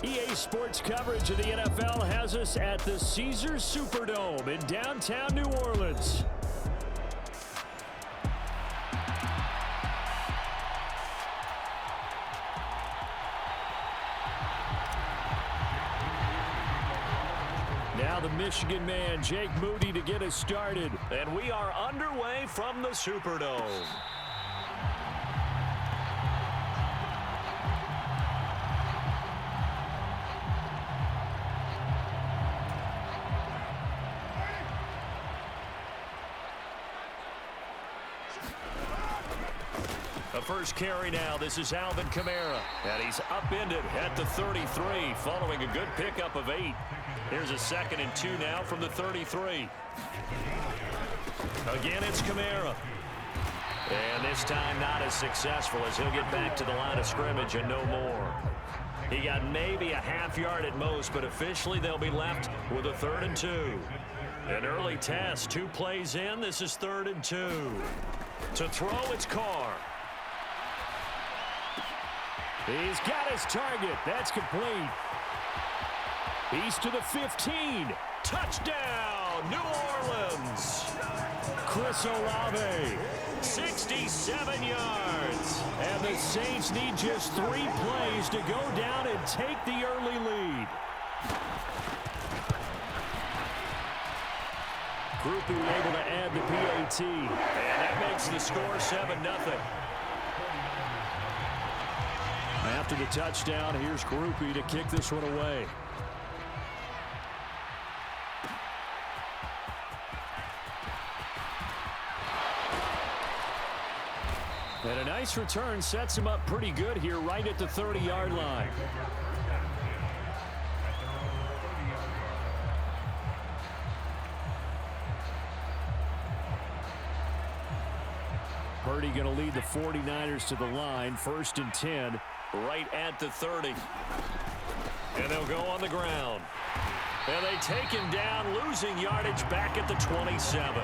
EA Sports coverage of the NFL has us at the Caesars Superdome in downtown New Orleans. Now the Michigan man, Jake Moody, to get us started. And we are underway from the Superdome. The first carry now. This is Alvin Kamara. And he's upended at the 33 following a good pickup of 8. Here's a 2nd and 2 now from the 33. Again, it's Kamara. And this time not as successful as he'll get back to the line of scrimmage and no more. He got maybe a half yard at most, but officially they'll be left with a 3rd and 2. An early test, 2 plays in. This is 3rd and 2. To throw, it's Carr. He's got his target. That's complete. He's to the 15. Touchdown, New Orleans. Chris Olave. 67 yards. And the Saints need just 3 plays to go down and take the early lead. Groupie able to add the PAT. And that makes the score 7-0. After the touchdown, here's Groupie to kick this one away. And a nice return sets him up pretty good here right at the 30-yard line. Purdy going to lead the 49ers to the line, 1st and 10. Right at the 30. And they'll go on the ground. And they take him down, losing yardage back at the 27.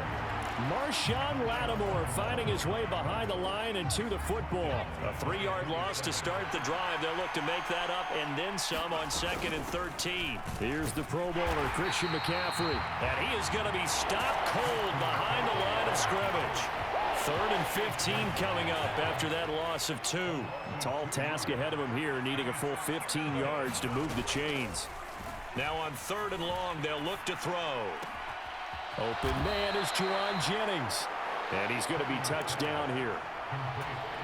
Marshawn Lattimore finding his way behind the line and to the football. A 3-yard loss to start the drive. They'll look to make that up and then some on 2nd and 13. Here's the Pro Bowler, Christian McCaffrey. And he is going to be stopped cold behind the line of scrimmage. 3rd and 15 coming up after that loss of 2. Tall task ahead of him here, needing a full 15 yards to move the chains. Now on 3rd and long, they'll look to throw. Open man is Juwan Jennings. And he's going to be touched down here.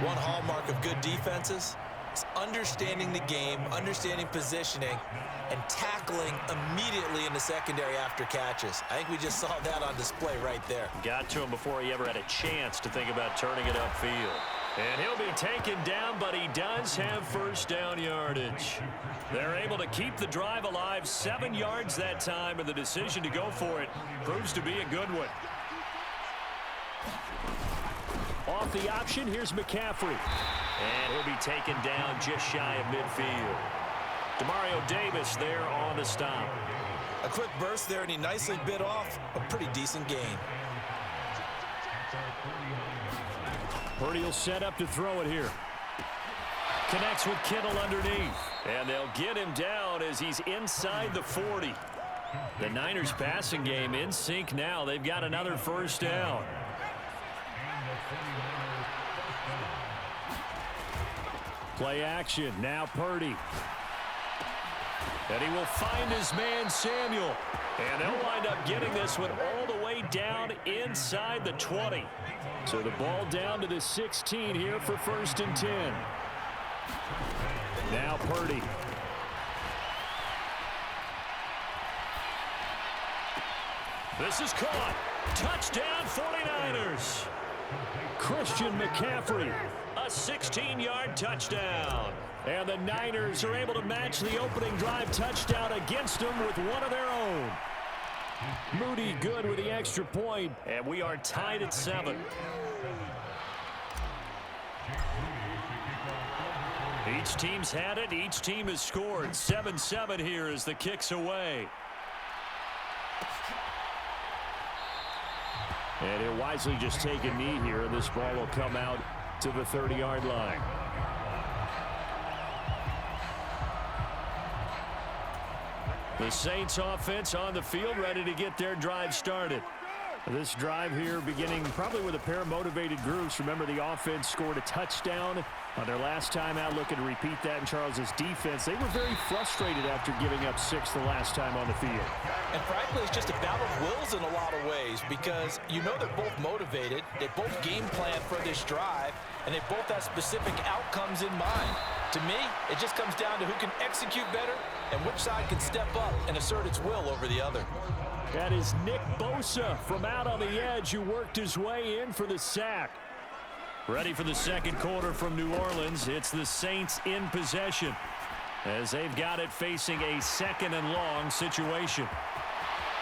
One hallmark of good defenses is understanding the game, understanding positioning, and tackling immediately in the secondary after catches. I think we just saw that on display right there. Got to him before he ever had a chance to think about turning it upfield. And he'll be taken down, but he does have 1st down yardage. They're able to keep the drive alive, 7 yards that time, and the decision to go for it proves to be a good one. Off the option, here's McCaffrey. And he'll be taken down just shy of midfield. Demario Davis there on the stop. A quick burst there, and he nicely bit off a pretty decent gain. Purdy will set up to throw it here. Connects with Kittle underneath. And they'll get him down as he's inside the 40. The Niners passing game in sync now. They've got another 1st down. Play action. Now Purdy. And he will find his man Samuel. And they'll wind up getting this one all the way down inside the 20. So the ball down to the 16 here for 1st and 10. Now Purdy. This is caught. Touchdown 49ers. Christian McCaffrey. A 16-yard touchdown. And the Niners are able to match the opening drive touchdown against them with one of their own. Moody good with the extra point. And we are tied at 7. Each team's had it. Each team has scored. 7-7 here as the kick's away. And he'll wisely just take a knee here, and this ball will come out to the 30-yard line. The Saints offense on the field, ready to get their drive started. This drive here beginning probably with a pair of motivated groups. Remember, the offense scored a touchdown on their last time out, looking to repeat that in Charles's defense. They were very frustrated after giving up 6 the last time on the field. And frankly, it's just a battle of wills in a lot of ways because you know they're both motivated. They both game plan for this drive, and they both have specific outcomes in mind. To me, it just comes down to who can execute better and which side can step up and assert its will over the other. That is Nick Bosa from out on the edge who worked his way in for the sack. Ready for the second quarter from New Orleans. It's the Saints in possession as they've got it facing a 2nd and long situation.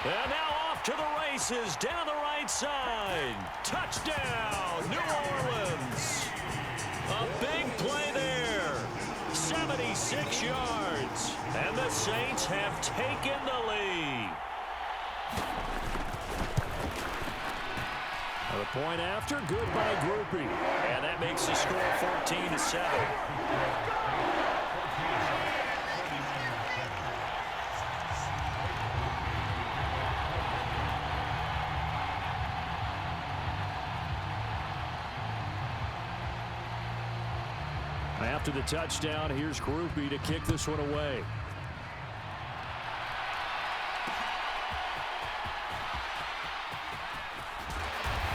And now off to the races down the right side. Touchdown, New Orleans. A big play there. 76 yards. And the Saints have taken the lead. The point after, good by Groupie. And that makes the score 14-7. After the touchdown, here's Groupie to kick this one away.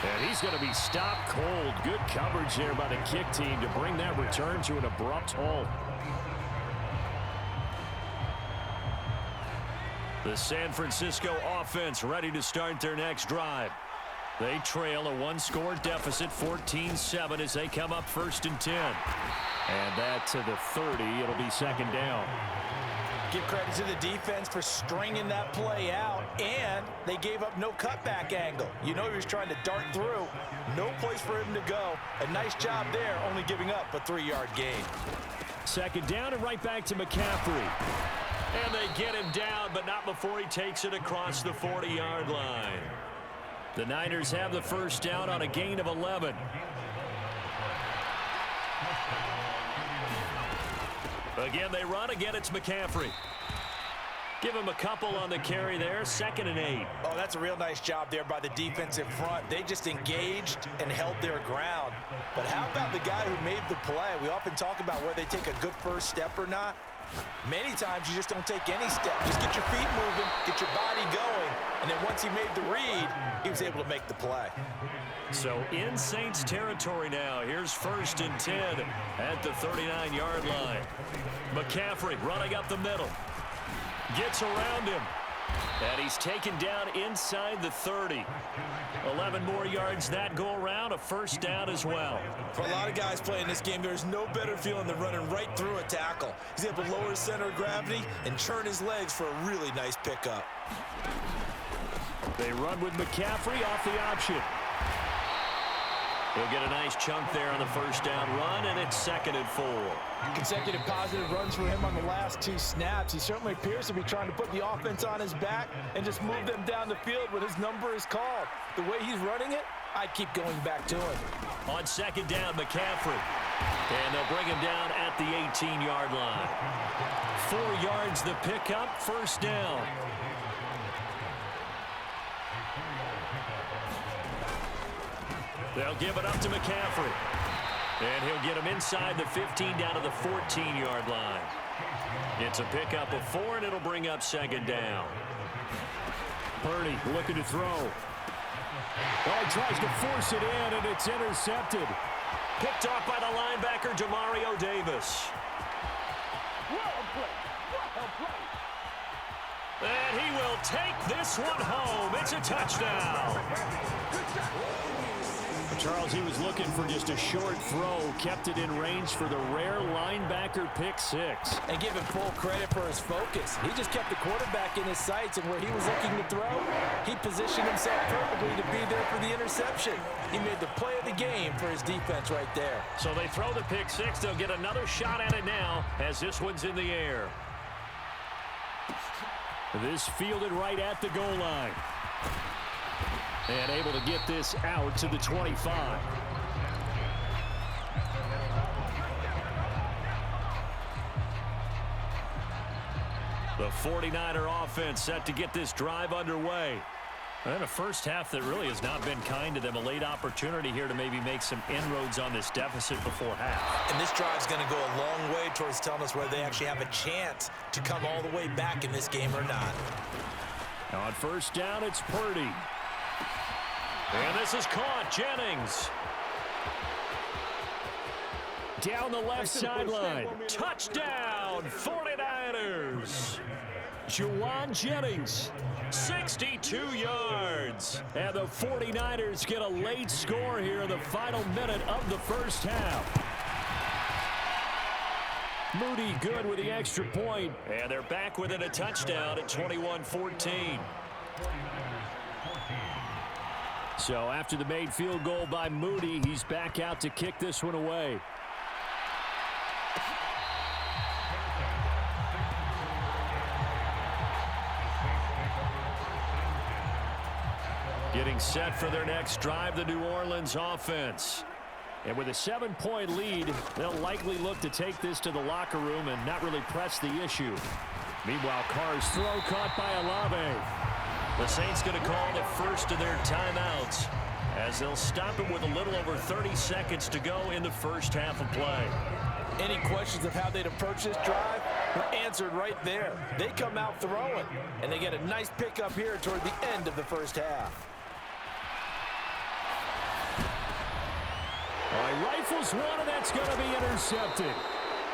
And he's going to be stopped cold. Good coverage there by the kick team to bring that return to an abrupt halt. The San Francisco offense ready to start their next drive. They trail a 1-score deficit, 14-7, as they come up 1st and 10. And that to the 30. It'll be 2nd down. Give credit to the defense for stringing that play out, and they gave up no cutback angle. You know he was trying to dart through. No place for him to go. A nice job there, only giving up a 3-yard gain. 2nd down and right back to McCaffrey. And they get him down, but not before he takes it across the 40-yard line. The Niners have the 1st down on a gain of 11. Again, they run. Again, it's McCaffrey. Give him a couple on the carry there. 2nd and 8. Oh, that's a real nice job there by the defensive front. They just engaged and held their ground. But how about the guy who made the play? We often talk about whether they take a good first step or not. Many times you just don't take any step. Just get your feet moving, get your body going, and then once he made the read, he was able to make the play. So in Saints territory now. Here's 1st and 10 at the 39-yard line. McCaffrey running up the middle. Gets around him. And he's taken down inside the 30. 11 more yards that go around. A 1st down as well. For a lot of guys playing this game, there's no better feeling than running right through a tackle. He's able to lower his center of gravity and churn his legs for a really nice pickup. They run with McCaffrey off the option. He'll get a nice chunk there on the 1st down run, and it's 2nd and 4. Consecutive positive runs for him on the last 2 snaps. He certainly appears to be trying to put the offense on his back and just move them down the field when his number is called. The way he's running it, I'd keep going back to him. On 2nd down, McCaffrey. And they'll bring him down at the 18-yard line. 4 yards the pickup, 1st down. They'll give it up to McCaffrey. And he'll get him inside the 15 down to the 14-yard line. It's a pickup of 4, and it'll bring up 2nd down. Purdy looking to throw. Oh, he tries to force it in, and it's intercepted. Picked off by the linebacker, Demario Davis. And he will take this one home. It's a touchdown. Charles, he was looking for just a short throw, kept it in range for the rare linebacker pick 6. And give him full credit for his focus. He just kept the quarterback in his sights, and where he was looking to throw, he positioned himself perfectly to be there for the interception. He made the play of the game for his defense right there. So they throw the pick 6. They'll get another shot at it now as this one's in the air. This fielded right at the goal line. And able to get this out to the 25. The 49er offense set to get this drive underway. And a first half that really has not been kind to them. A late opportunity here to maybe make some inroads on this deficit before half. And this drive's going to go a long way towards telling us whether they actually have a chance to come all the way back in this game or not. Now on first down, it's Purdy. And this is caught. Jennings. Down the left sideline. Touchdown, 49ers. Juwan Jennings. 62 yards. And the 49ers get a late score here in the final minute of the first half. Moody good with the extra point. And they're back within a touchdown at 21-14. So after the made field goal by Moody, he's back out to kick this one away. Getting set for their next drive, the New Orleans offense. And with a 7-point lead, they'll likely look to take this to the locker room and not really press the issue. Meanwhile, Carr's throw caught by Olave. The Saints going to call the first of their timeouts as they'll stop it with a little over 30 seconds to go in the first half of play. Any questions of how they'd approach this drive were answered right there. They come out throwing, and they get a nice pickup here toward the end of the first half. All right, rifles one, and that's going to be intercepted.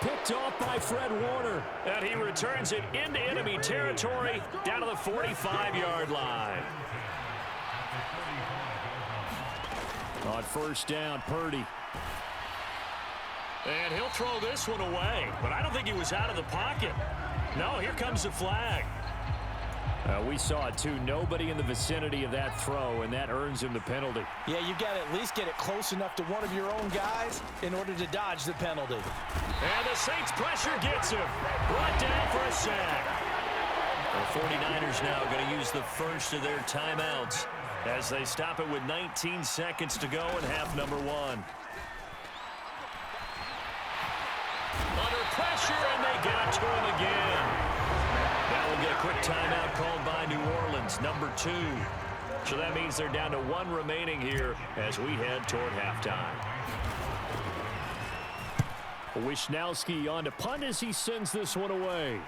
Picked off by Fred Warner. And he returns it into enemy territory down to the 45-yard line. On first down, Purdy. And he'll throw this one away, but I don't think he was out of the pocket. No, here comes the flag. We saw it, too. Nobody in the vicinity of that throw, and that earns him the penalty. Yeah, you got to at least get it close enough to one of your own guys in order to dodge the penalty. And the Saints pressure gets him. Brought down for a sack. The 49ers now going to use the first of their timeouts as they stop it with 19 seconds to go in half number one. Under pressure, and they got to him again. Now we'll get a quick timeout called by New Orleans, number 2. So that means they're down to 1 remaining here as we head toward halftime. Wishnowski on to punt as he sends this one away.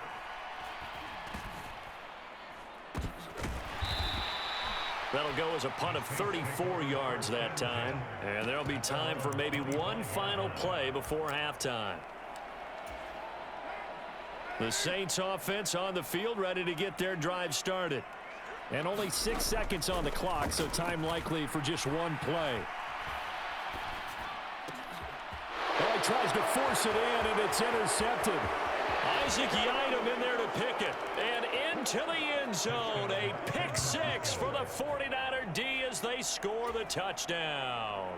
That'll go as a punt of 34 yards that time. And there'll be time for maybe one final play before halftime. The Saints offense on the field ready to get their drive started. And only 6 seconds on the clock, so time likely for just one play. Well, he tries to force it in, and it's intercepted. Isaac Yiadom in there to pick it. And into the end zone. A pick 6 for the 49er D as they score the touchdown.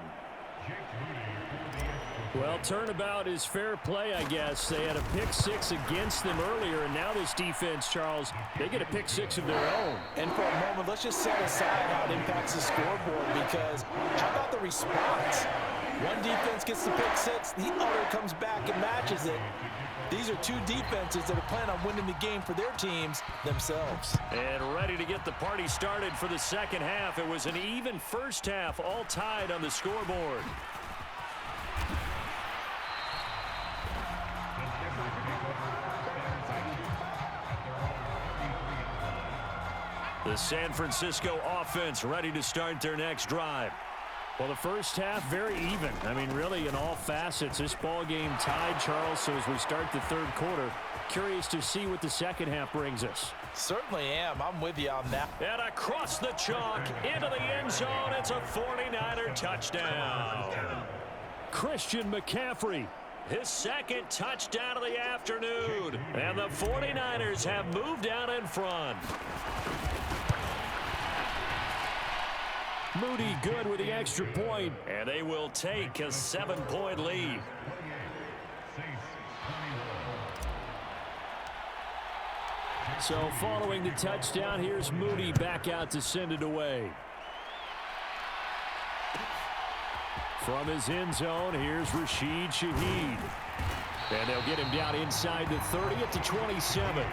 Well, turnabout is fair play, I guess. They had a pick 6 against them earlier, and now this defense, Charles, they get a pick 6 of their own. And for a moment, let's just set aside how it impacts the scoreboard, because how about the response? One defense gets the pick 6, the other comes back and matches it. These are two defenses that are planning on winning the game for their teams themselves. And ready to get the party started for the second half. It was an even first half, all tied on the scoreboard. The San Francisco offense ready to start their next drive. Well, the first half, very even. I mean, really, in all facets, this ball game tied, Charles. So as we start the third quarter, curious to see what the second half brings us. Certainly am. I'm with you on that. And across the chalk, into the end zone, it's a 49er touchdown. Christian McCaffrey. His second touchdown of the afternoon. And the 49ers have moved out in front. Moody good with the extra point. And they will take a 7-point lead. So following the touchdown, here's Moody back out to send it away. From his end zone, here's Rashid Shaheed. And they'll get him down inside the 30 at the 27.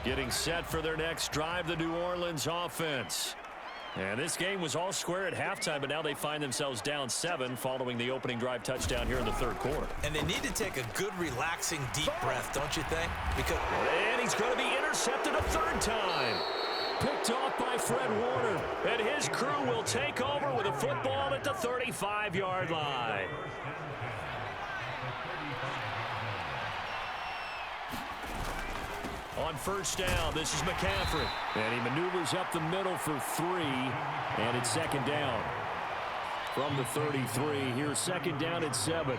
Getting set for their next drive, the New Orleans offense. And this game was all square at halftime, but now they find themselves down 7 following the opening drive touchdown here in the third quarter. And they need to take a good, relaxing, deep breath, don't you think? And he's going to be intercepted a third time. Picked off by Fred Warner. And his crew will take over with a football at the 35-yard line. On first down, this is McCaffrey. And he maneuvers up the middle for 3, and it's second down. From the 33, here's second down at 7.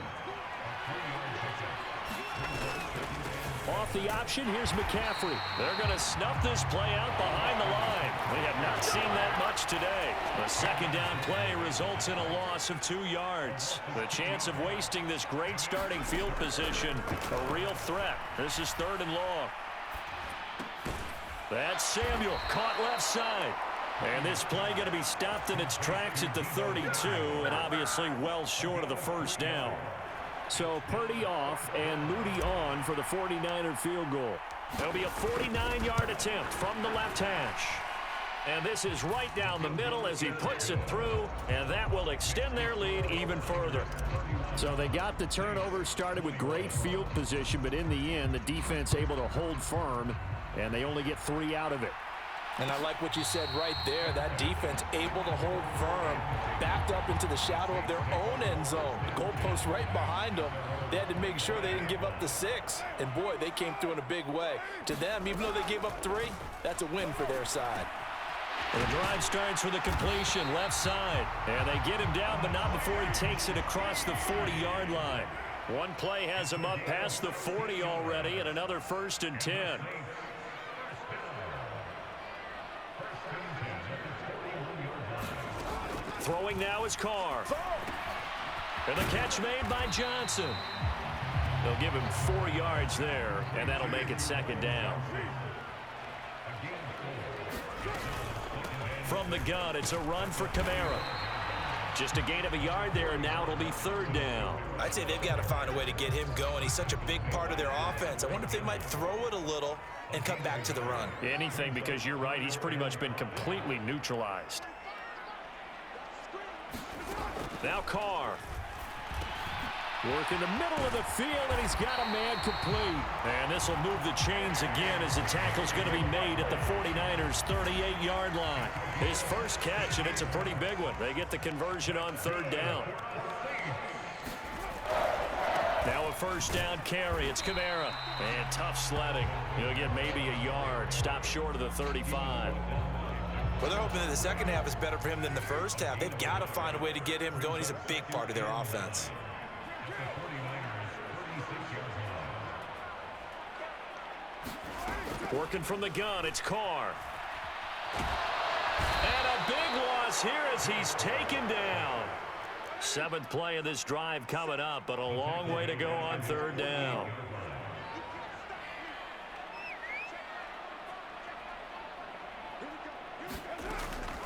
Off the option, here's McCaffrey. They're going to snuff this play out behind the line. We have not seen that much today. The second down play results in a loss of 2 yards. The chance of wasting this great starting field position, a real threat. This is 3rd and long. That's Samuel, caught left side. And this play going to be stopped in its tracks at the 32, and obviously well short of the first down. So Purdy off and Moody on for the 49er field goal. There'll be a 49-yard attempt from the left hash. And this is right down the middle as he puts it through, and that will extend their lead even further. So they got the turnover started with great field position, but in the end, the defense able to hold firm, and they only get 3 out of it. And I like what you said right there. That defense able to hold firm, backed up into the shadow of their own end zone. The goalpost right behind them. They had to make sure they didn't give up the 6. And, boy, they came through in a big way. To them, even though they gave up 3, that's a win for their side. The drive starts with a completion left side. And they get him down, but not before he takes it across the 40-yard line. One play has him up past the 40 already, and another 1st and 10. Throwing now is Carr. And the catch made by Johnson. They'll give him 4 yards there, and that'll make it 2nd down. From the gun, it's a run for Kamara. Just a gain of a yard there, and now it'll be 3rd down. I'd say they've got to find a way to get him going. He's such a big part of their offense. I wonder if they might throw it a little and come back to the run. Anything, because you're right, he's pretty much been completely neutralized. Now Carr. Work in the middle of the field, and he's got a man complete. And this will move the chains again as the tackle's going to be made at the 49ers' 38-yard line. His first catch, and it's a pretty big one. They get the conversion on 3rd down. Now a 1st down carry. It's Kamara. And tough sledding. He'll get maybe a yard. Stop short of the 35. Well, they're hoping that the second half is better for him than the first half. They've got to find a way to get him going. He's a big part of their offense. Working from the gun, it's Carr. And a big loss here as he's taken down. 7th play of this drive coming up, but a long way to go on 3rd down.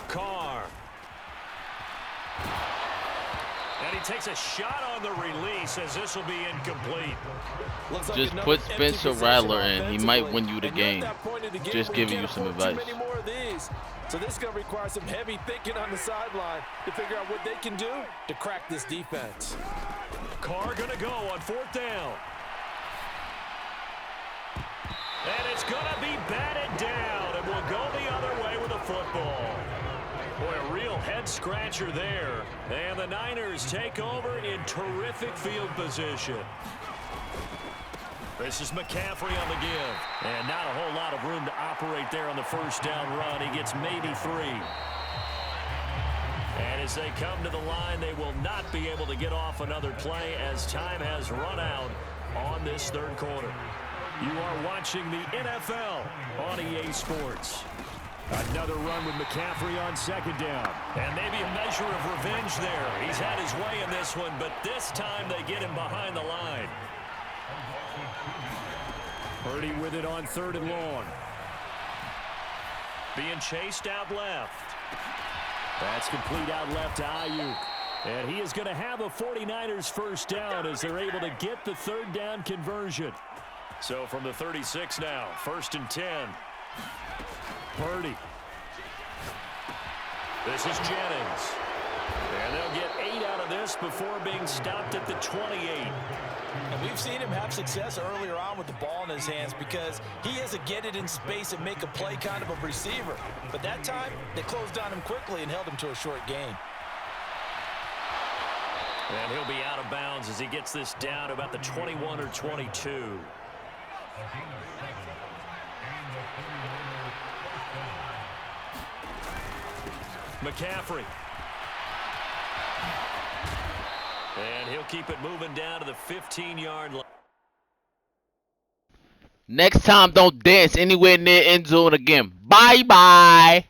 Carr. And he takes a shot on the release as this will be incomplete. Just put Spencer Rattler in. He might win you the game. Just giving you some advice. So this is going to require some heavy thinking on the sideline to figure out what they can do to crack this defense. Carr going to go on 4th down. And it's going to be batted down, and will go the other way with the football. Boy, a real head-scratcher there. And the Niners take over in terrific field position. This is McCaffrey on the give. And not a whole lot of room to operate there on the 1st down run. He gets maybe 3. And as they come to the line, they will not be able to get off another play as time has run out on this 3rd quarter. You are watching the NFL on EA Sports. Another run with McCaffrey on 2nd down. And maybe a measure of revenge there. He's had his way in this one, but this time they get him behind the line. Purdy with it on 3rd and long. Being chased out left. That's complete out left to Ayuk. And he is going to have a 49ers 1st down as they're able to get the 3rd down conversion. So from the 36 now, 1st and 10. Purdy. This is Jennings. And they'll get 8 out of this before being stopped at the 28. And we've seen him have success earlier on with the ball in his hands because he is a get it in space and make a play kind of a receiver. But that time, they closed on him quickly and held him to a short gain. And he'll be out of bounds as he gets this down to about the 21 or 22. McCaffrey. And he'll keep it moving down to the 15-yard line. Next time, don't dance anywhere near end zone again. Bye-bye.